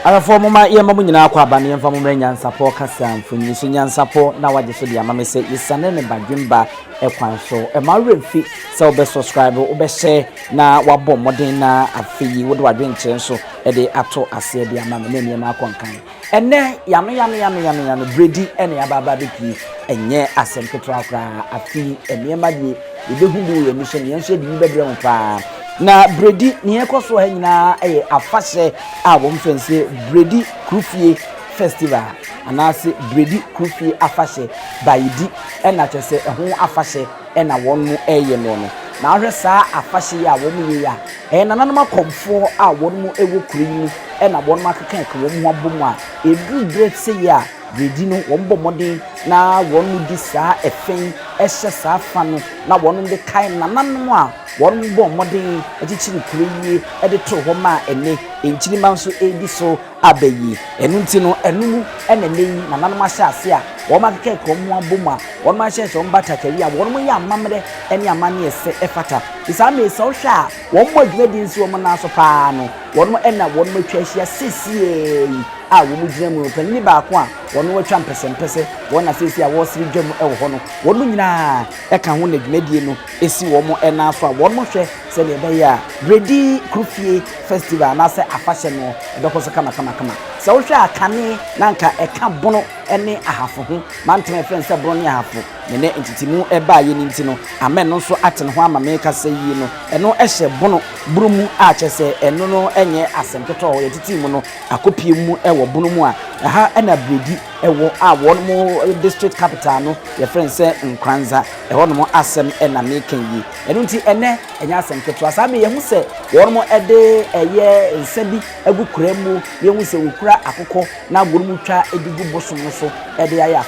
Arafo mama yemba munyina akwa aba ne yemfa mumre NYANSAPO kasa mfunyi so NYANSAPO na waje so dia mama se isane ne badwemba ekwan so e ma refi se obe subscribe obe share na wabọ modern na afi wo de wadwen kire so e de ato ase dia mama ne ne ma akonkan ene yano Bredi ene ababa beki enye asempetro akra afi ene ma de ebehubu ye mission yenso de bebere mo pa na Bredi ni ekoso ha nyina afahye a wo mfense Bredi Krufie festival anase Bredi Krufie afahye baidi ena twese ho afahye ena wonu no na ahwe saa afahye a wo mu ye ya nananom akomfo a wonu mu ewo kuri mu ena wonu akeka ka wo mu abomu a edu great say ya Bredi no wombo modern na wonu di saa efen ehye saa fa no na wonu de kai nananom a wonu bo modern echichiri kureyi e de to ho ma ene enchiri manso edi so abayi enu nti no enum enenei nananom ahye ase a wo ma keke ko mu abomu a wonu ma hye so mbata kari a wonu ya amamre ene amane ese efata isa me so hwa wonu adwumadi nsi wo na so pa no wonu ena wonu matwa ahia sesie a wo mu gyina mu panini ba ko a wonu watwa mpesempese wona sesie a wo siri dwam e wo ho no wonu nyina e ka ho na adwumadi no esi wo mu ena so a wonu hwe se le be ya Bredi Krufie festival na se afahye no edokoso kama se wo hwe akane na nka e ka bono ene ahafo ho mantene friend se bono ne ahafo ne entitimu e ba ye ni nti no amen no so atene ho ama me ka se yi no eno ehye bono burumu a chese eno no enye asempeto ho yetitimu no akopie mu e wo bono mu a aha ena Bredi e wo a wo no district capital no ye friend se Nkranza e ho no asem ena me kan yi eno nti ene enya asempeto asa me ye hu se wo no ede eye nsabi agu kuramu ye hu se wukura akoko na borumu twa edigu bosom so ede ya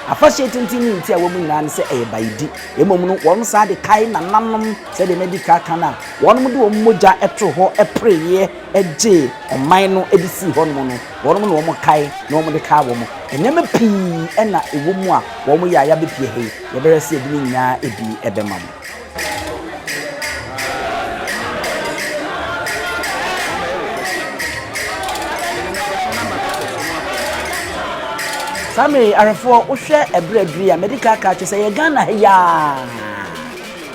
afahye tintini nti a wo mu nyina ne se eye baidi emom no wo no sa de kai na nanom se de medical kana wo no de wo mogya eto ho epreye eje oman no edisi ho no wo no wo kai na wo de ka wo mo enyame pii ena ewo mu a wo mo ya bepie he ye bere se ebi nyina ebi ebema mo Sami arefo uhwe ebredri a medical ka che se ye Ghana ya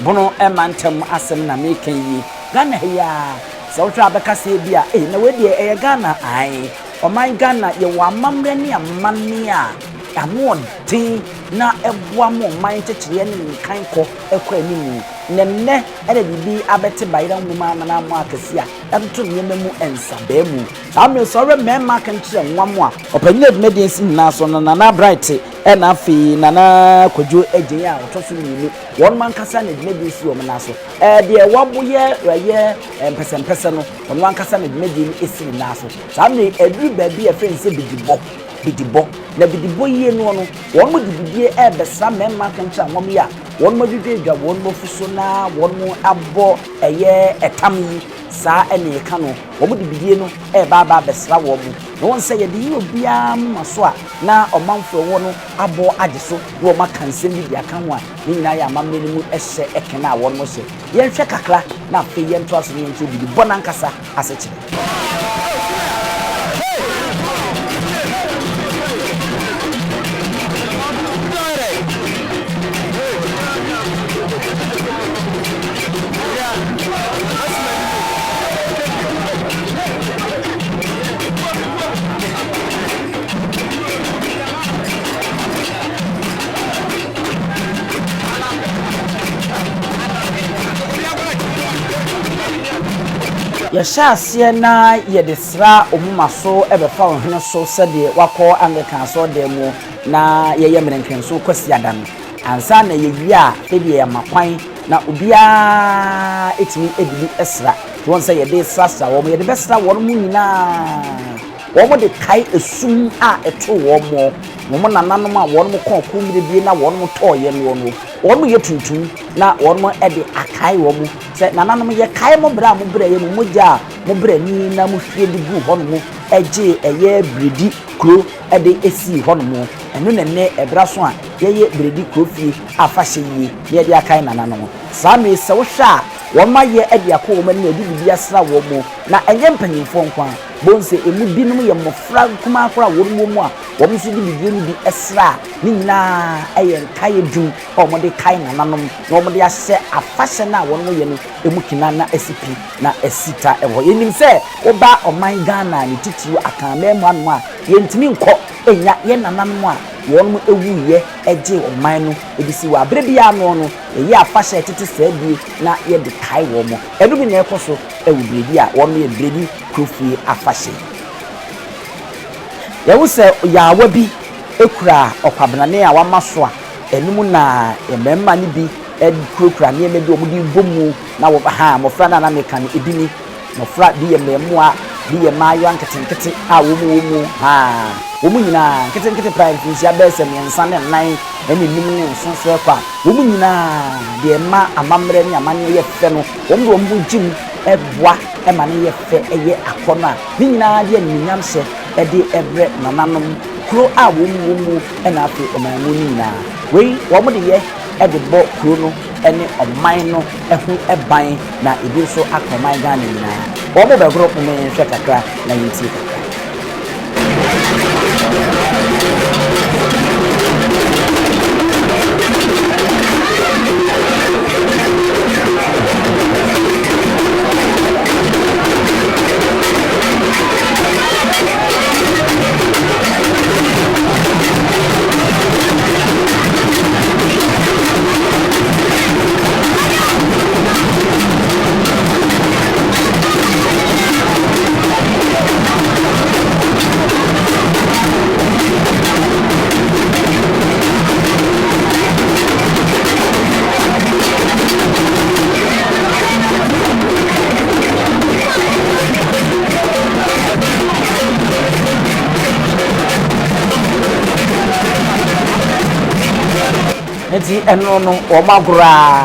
bono emantem asem na mekan yi Ghana ya se wo twa beka se bia na we de ye Ghana ai o my Ghana ye wa mamre ne amane a amodin na eboa mo man chechire ne kan ko ekwa animu nenne ede bibi abete bayira mu ma na mo akasi a emto nyememu ensabe mu ame sore mema kan kire nwamo a opanyina medicine na so na bright e na afi na kwadwo agyen a otoso ni won man kasa na medicine wo na so de waboye ye empese no won man kasa na medicine esi na so ame edru ba bi e fense bidibo na bidibo yie no won mo dibidie e besra mema kan kire nwom ya won mo dwedwa won mo fuso na won mo abo eye etam yi sa ene ka no won mo dibidie no e ba besra wo mo no won se ye de obia maso a na omanfo wo no abo ageso wo makansem bi aka ho a ni nyina ya amamne ni mu ehye ekena won mo se ye hwe kakra na fe ye nto aso ni nti bidibo na nkasa asechire ya shaase na ye desra omuma so ebefa ohene so sede wakọ Anglican so demo na ye yemenken so kwasi adam ansa na ye wi a ede ye makwan na obia etimi edili esra won say ye de sasa wo ye de besra wo mu nyina wo de kai esum a eto wo mo nananom a wo mo kon kumire bie na wo mo toye no wo ye tuntum na wo mo ede akai wo mo se nananom ye kai mo bra ye mo mogya mo bra ni na mo hwie de gu ho no eje eye Bredi kro ede esi ho no enu ne ebra so a ye Bredi Krufie afahye yi ye de akai nananom sa me se wo hwa wo ma ye ede akọ wo ma ne edi bibia sra wo mo na enye mpanyimfo nkwa bonse emu binom ye mofra kuma akora won mu a won so di bibie ni bi esra ni nyina eye nkaye dum omode kai nananom na omode ahye afahye na won mo ye no emu kina na asipi na asita ewo yenim se oba oman Ghana ni titiwo akan memu anu a yentimi nko enya ye nananom a won mu ewuye eje oman no edisi wa Bredi ya no ye afahye tete sabi na ye de kai wo mo edu bi na ekoso ewu Bredi a won ye Bredi Krufie afahye yawuse yawa bi ekura okwabenane a wamaso a enum na ememma ni bi ekura ne me bi omudi bomu na wo ha mofra na meka ne ebini mofra bi ye memmoa bi ye mayo anketenkete a wo mu ha wo mu nyina nketenkete prime finsia bese mensa ne nan ene nim ne nsonso kwa wo mu nyina de ma amamre ne amane ye fe no wo mu jim eboa ema ne ye fe eye akono a ni nyina de nyam hye ede ebre nananom kro a wo mu ena afi omanmu nyina wei wo mu de ye ede bo kro no ene oman no ehu eban na ebi so akoman Ghana nyina wo mu be gro me hwe kakra na yiti kakra enti eno no o magura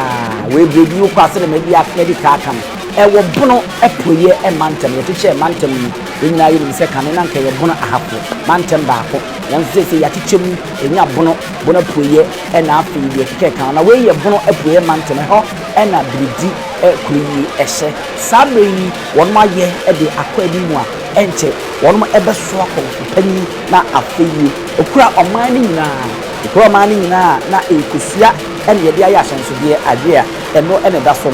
we Bredi u kwase na mebi akedi ka aka ewo bono epoye emantem yeteche emantem ni nyina yiri se kan na nka ye bono ahapo mantem baako yan se ya techem enya bono poye na afi ye keke kan na we ye bono epoye emantem ho na Bredi ekuri ehye sabe yi won ma ye de akwadi mu a enche won mo ebeso akofani na afi yi okura oman ni nyina ikro mani nyina na ekusua ene yede aye ahyensode ade a eno ene da som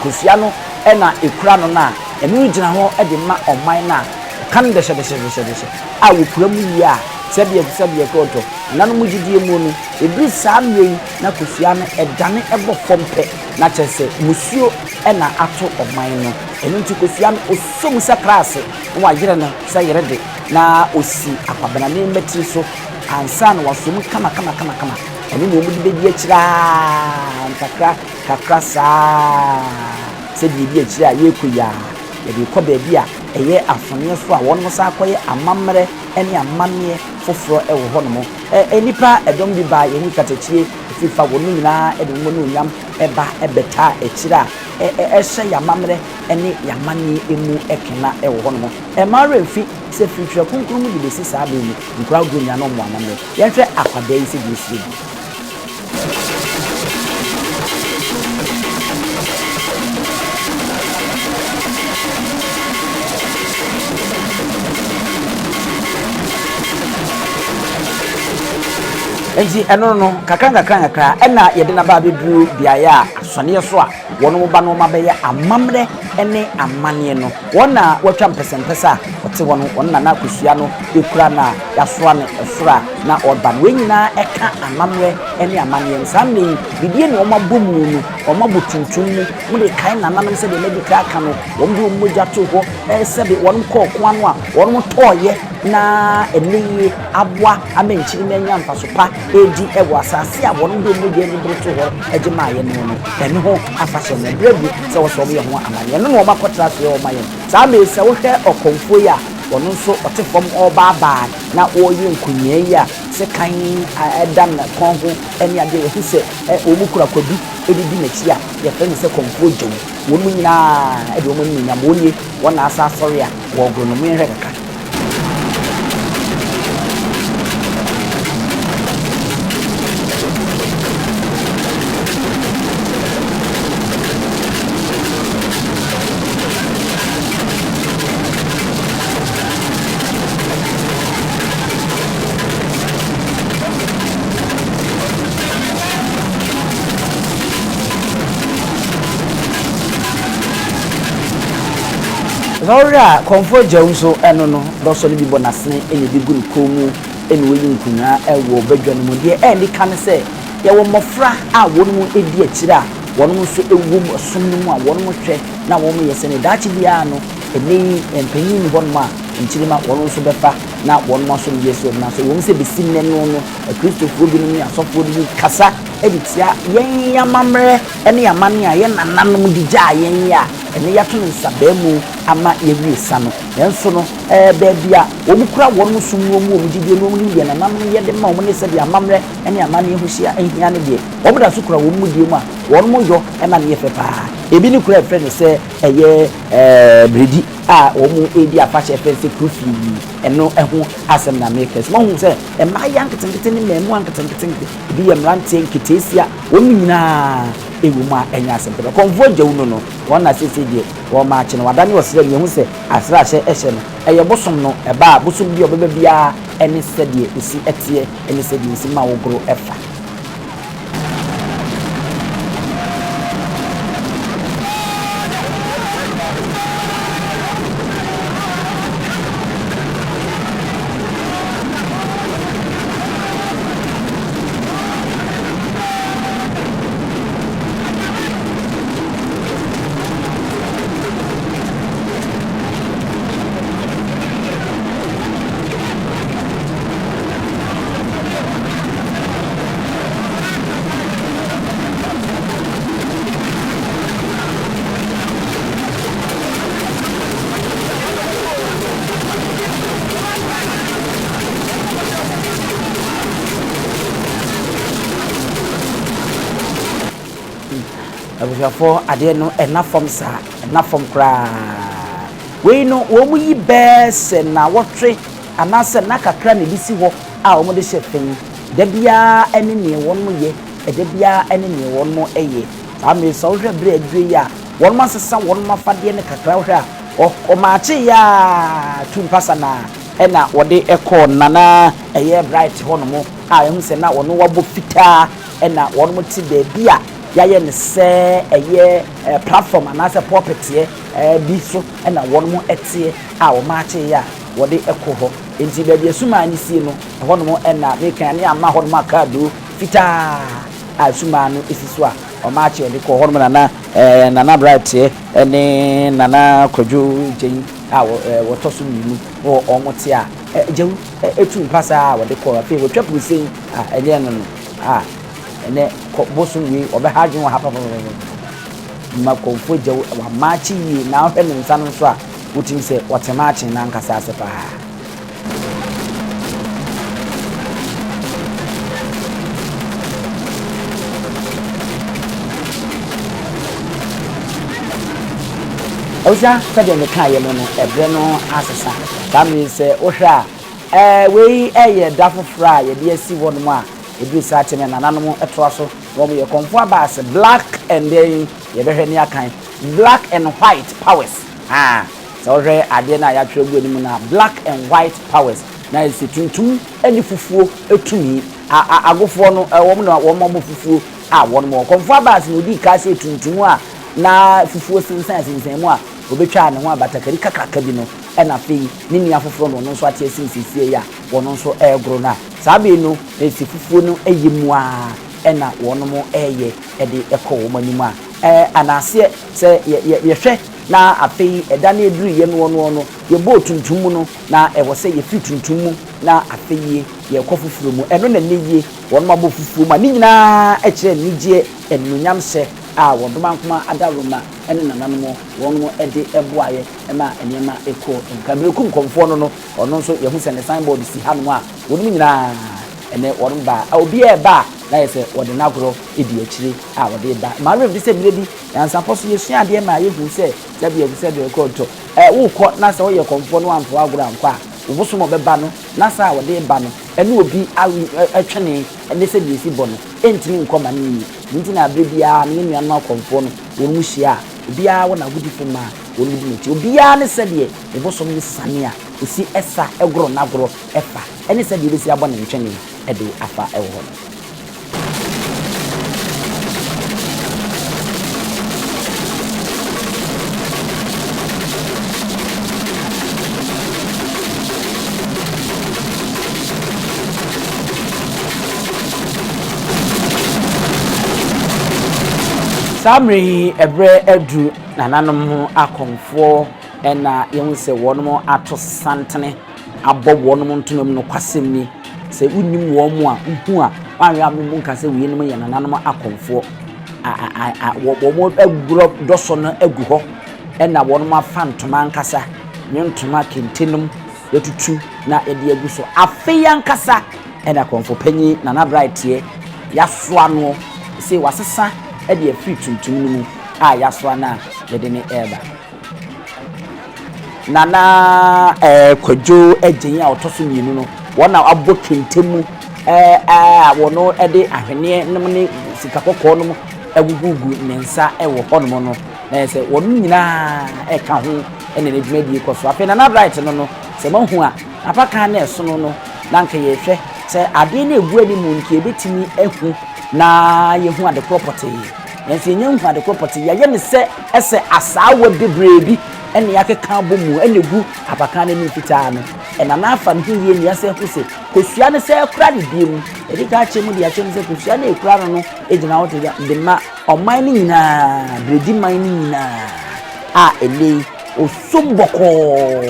kusua no ena ekura no na eno gina ho ede ma oman na kan de hye a wokura mu yi a sebie koto nanu mu gidie mu no ebi saamye na kusua no edane ebo fompe na chese musuo ena ato oman no eno nti kusua no osom sakrase wa yire no sayerede na osi akwabana ne metri so ansa na wasum kama ene no mu de bi akira kakra sa se bi akira yekuya ye bi ko ba bi a eye afone so a won sa akoye amamre ene amamye foforo ewo ho no mo enipa edom bi ba ye ni katachie fifa wonu nyina ede mo no nyam eba ebeta akira ehye yamamre ene yamani emu ekena ewo ho no mo mare fi se fitwa kunkuru mu de besi sa ba mu nkura gonya no mo amamre ye hwe akwada yi se bi si enti eno no kakra ena yede na ba beduru biaya asone so a wono ba no mabeye amamre ene amane no wona watwa mpesempesa wote wono na kusua no ekura na yasoa ne efra na oban wenyina eka amamre ene amane nsamne bidie ne omabomu no omabotuntum mu de kai na nanam se de medical aka no womdu moja to ho sebe wono ko kwano a wono toye na eniye abwa amenchiri na nya mfaso pa eji ewo asase a wono do moja ni broto ho ejima ye no ene ho afashe na Bredi se wo so be ho amane no no makotra se o maye sa me se wo hwe okonfo ya wono nso otefom obaba na oyi nkunye ya se kan edam na konho ene ade wo hise omukura kwadu edidi na chi a ye fe ni se konfo jom wono nyina ede wo nyina mo nie wona asa sorry a wo gro no mo hwe kaka Lora comfort Johnso eno no doso ni bibo nasene ene bigu nkomu ene weyi nkuna ewo badwa no mu de e ni kan se ye wo mofra a wonu edi akira wonu so ewu som no mu a wonu hwe na wo mu yese ne dachi bia no eni empanyin hon ma nchirima wonu so befa na wonu ma so yeso na so wo mu se besim ne no no Christopher bi no ni asofo bi kasa editia yen yamamre ene yamane a ye nananom digya yen ya ene yato nsabemu ama yewie sano enso no baabia omukura wonu sumwo mu omugide no mu ye nananom ye de ma omune se bia mamre ene amane ehuhia ehia ne de oboda so kura wo mu die mu a wonu mo yo ema ne yefe pa ebi ni kura friend se eye Bredi a omu edi afache friend se Krufie eno eho asem na makers mo hu se ema ya nketenkete ni memu nketenkete bi ye mrante nketesia wonu nyina ewu ma enya asem pe konvo gyawu no wona sese die wo ma ache no wadane wosere ne hu se asra ahye ehye no eye bosom no eba bosom bi obeba bia ene sedie osi etie ene sedie osi ma wogro efa for ade no enafom sa enafom kra we no wo mu yi best na wotwe anase na kakra na bisi ho a wo mu de hyefen da bia ene ne won mu ye da bia ene ne won mu eye ame so hwe bre adwe ya won ma sesa won ma fade ne kakra hwe a o ma che ya tumpasa na ena wode ekọ nana eye bright ho no mo a ehun se na wono wabo fita ena won mu ti da bia ya ye ne se eye platform anase pulpit ye bi so na won mo etie a wo ma che ya wode ekọ ho enti ba bi asuma ni sie no ho no mo na me kan ne ama ho no maka do fita asuma no esiso a o ma che wode ko ho no nana bright ye ne nana kojo jein a wo to so ni o mo tie a jewu etu mpasa wode ko afi wo twapu sei a enye no a ene bosun wi obe hajun ha papa ma konfo je wa machi yi na hwe ne nsa no so a wutim se wotemachi na nkasa ase pa oja sade me kan ye no ebre no asesa tami se ohwa we eye dafofra ye de asi won mu a ebi saate me nananom etwa so wo ye konfo abas black and then ye behwe ni akan black and white powers so re ade na ya twegu ni mu na black and white powers na isi tuntum eni fufuo etumi agofo no wo mu na wo mo fufuo wo mo konfo abas no di ka se tuntum a na fufuo sinsan mu a obetwa ne ho abatakari kakaka bi no ena fe ni nia foforo no nso ate sinsisie ya wono nso egro na sabe no esi fufuo no eyemu a ena wono mo eye ede ekọ wo manimu a anase se ye hwe na afi eda na eduru ye no no ye bo tuntum no na ewo se ye fi tuntum mu na afi ye kọ fufuro mu eno na niye wono ma bo fufuo ma ni nyina e kire nigye enunyam se a wodoma nkoma adaroma ene nananmo wonmo ede eboaye ema enema eko nkaberekum konfo no ono nso yehu se ne signboard si hanu a wonmu nyina ene worumba obi eba na yese wode nagro edi akire a wode ba ma rev se Bredi NYANSAPO so yesu ade ma yehu se dabi yehu se de ko to wo ko na se wo ye konfo no amfo agro ankwa ubuso mo beba no na sa wode ba no ene obi atwene ene se de si bono entini nkoma ni nti na Bredi ne nuanu akonfo no wonu hia obia wona gudifo ma wonu dinti obia ne se de ubuso ni sane a osi esa egro nagro efa ene se de besi abone ntwene ede afa ewo Samri ebre edu nananom ho akonfo ena yehu se wonom ato santene abo wonom ntonom no kwasem ni se unim wo mu a uhu a wanwe ammu nka se wienum ye nananom akonfo wo aguro doso no agu ho ena wonom afantoma nkasa nyontoma kentenum yetutu na ede agu so afeya nkasa ena konfo panyi nana bright ye yasoa no se wasesa ede afiri tuntum mu a yasoa na yede ne eba nana kwadwo agyen a otoso mienu no wona abo kentemu wono ede ahwene nem ne sika kokko no agugugu ne nsa ewo hono no na se wono nyina eka ho ene ne dwumadi koso afi nana bright no se mahu a apaka na eso no nanka ye hwe se ade na egu ani mu nke betimi ehu na yehu ade property yense nyehu ade property ya ye ne se ese asawa bebredi ene yakeka bomu ene gu apaka na ni fitaa no ena na afa no hiye ni ase hu se kosua ne se kura de biem edi ka chemu de achemu se kosua na ekura no ejina wote de ma oman ni nyina Bredi man ni nyina a ele osumboko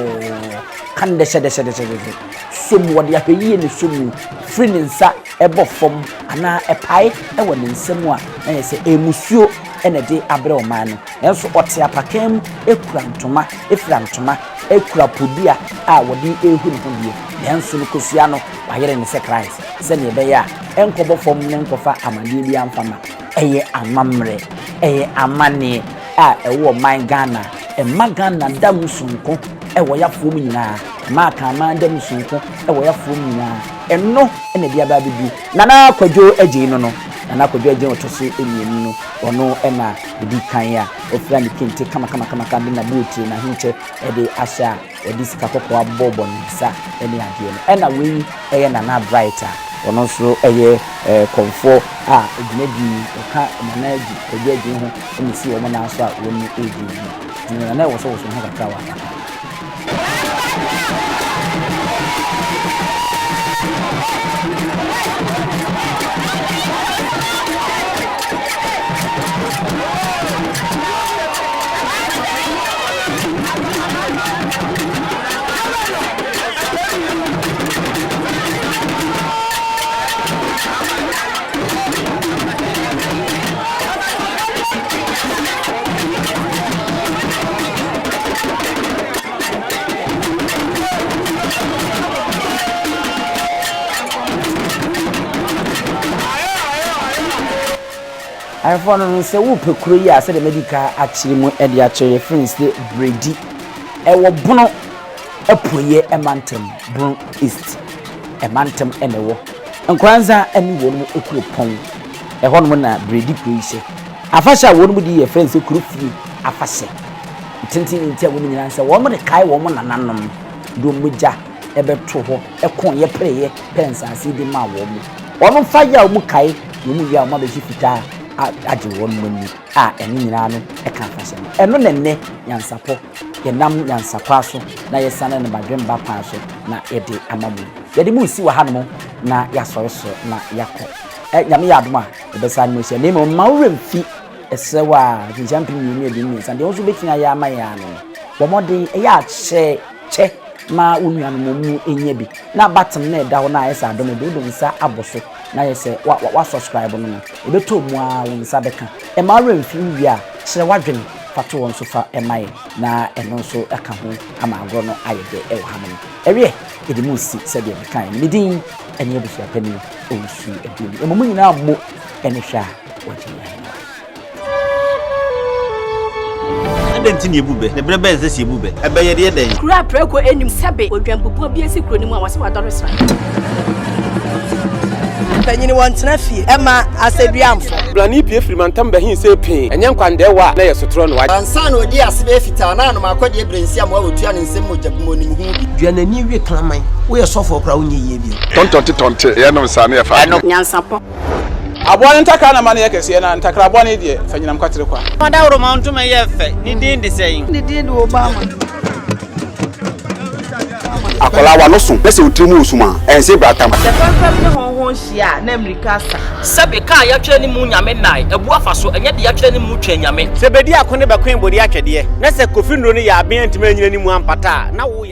kan de shede som wode ahweyi ne som free ne nsa ebofom ana epai ewo ne nsem a na yese emusuo ene de abre oman no enso ote apakam ekura ntoma efira ntoma ekura podia a wode ehu ne hodie enso no kosua no wayere ne se Christ se ne be ya enkobofom ne nkofa amade bi amfama eye amamre eye amane a ewo man Ghana Magana dam sunko ewo yafom nyina ma ka ma dam sunko ewo yafom nyina enno ene bia ba bibi nana kwadwo agye no nana kwadwo agye otoso emienu no ono ena bibi kan ya ofra ni kente kama na buti na hinche ede asha odi sika kokko abobo nsa ene ade no ena we eye nana brighter ono so eye konfo a edinedi oka nana agi kwadwo agye ho ene si wo na so a woni edi na wo so hakawa I found se wo pekuro yi ase de medical achiri mu e de achiri friends de Bredi wo bono apoye emantem bron east emantem enewo nkwanza eni wo no ekuro pon hono na Bredi kuise afasha wo no di ye friends Krufie afashe tintin ntia wo nyina se wo mo de kai wo mo nananom do moja ebeto ho ekon ye preye pensase di ma wo mo ono faya wo kai wo mu ya ma be fita adi won mani eni nyina no eka afashe eno nenne nyansapo ye nam nyansapo aso na ye sana ne badwemba pa aso na ye de amamu ye de mu si wa hanom na ya soro so na yakọ nyame ya adoma e be sa no se ne mo mawremfi esewa champion ni edi ni sande won so betina ya amaya no wo mode e ya che ma unuanom mu enye bi na batem na eda ho na ayesa adom e do nsa aboso na yese wa subscribe no e beto mu a won nsa beka e ma remfi wi a kire wadwen fato won so fa e mai na eno so eka ho ama agro no ayede e wo hanom ewie edi mu si se de beka ni din eni ebusu apani o su edini e mo nyina mo eni hwa wajin Dentini ebube ne brebe nse si ebube ebe ye de den kura preko enim sebe odwambubu bi esi kuro ni mu awase wadoro sra tanyini wantena fie ema aseduamfo blani pie frimantam behin se pin enye nkwande wa na ye sotro no wa ansa na odi asebe fita na anoma akode ebrensi am awotua ne nsem mojabumo ni hu bi duanani wie klaman wo ye sofo kra wo nye ye bi tontonte ye no sa na ye fa nyansapo abone ntaka na mane ye kese na ntakra abone de fanyinam kwatere kwa mada woro ma ntuma ye fe ni din de sei ni din do obama akola wa no so na se otimu usuma ense bratam the papa ne honhon hia na America sa sebe ka ya twere ni mu nyame nai ebu afaso enye de ya twere ni mu twa nyame sebedi akone be kwen bodi atwede na se Kofi Nro ne ya aben ntime nyina ni mu ampata na wo ya